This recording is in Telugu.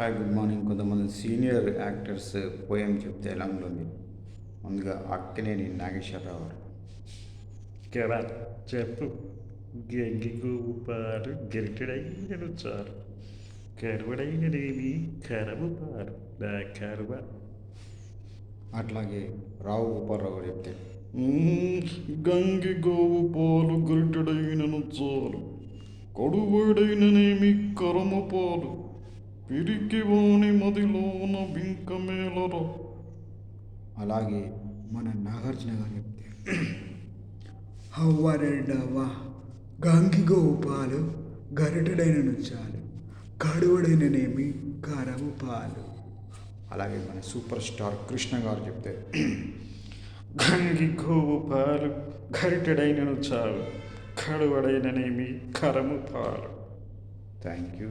Hi good morning. కొంతమంది సీనియర్ యాక్టర్స్ పోయం చెప్తే ఎలా ఉంటుంది? ముందుగా అక్కినేని నాగేశ్వరరావు గారు. కదా చెప్పు. గంగి గోవు పాలు గరిటెడైనను చాలు, కరువడైనదేమి కరవు పాలు నా కరువ. అట్లాగే రావు గోపాలరావు గారు చెప్తే గంగి గోవు పాలు గరిటెడైనను చాలు, కడువడైననేమి కరమ పాలు, పిరికి వాణి మదిలోన బింకమేలరా. అలాగే మన నాగార్జున గారు చెప్తే అవ్వరెడ్డవ్వ గంగి గోవు పాలు గరిటెడైనను చాలు, కడువడైననేమి కరవు పాలు. అలాగే మన సూపర్ స్టార్ కృష్ణ గారు చెప్తే గంగి గోవు పాలు గరిటెడైనను చాలు, కరువడైననేమి కరము పాలు. Thank you.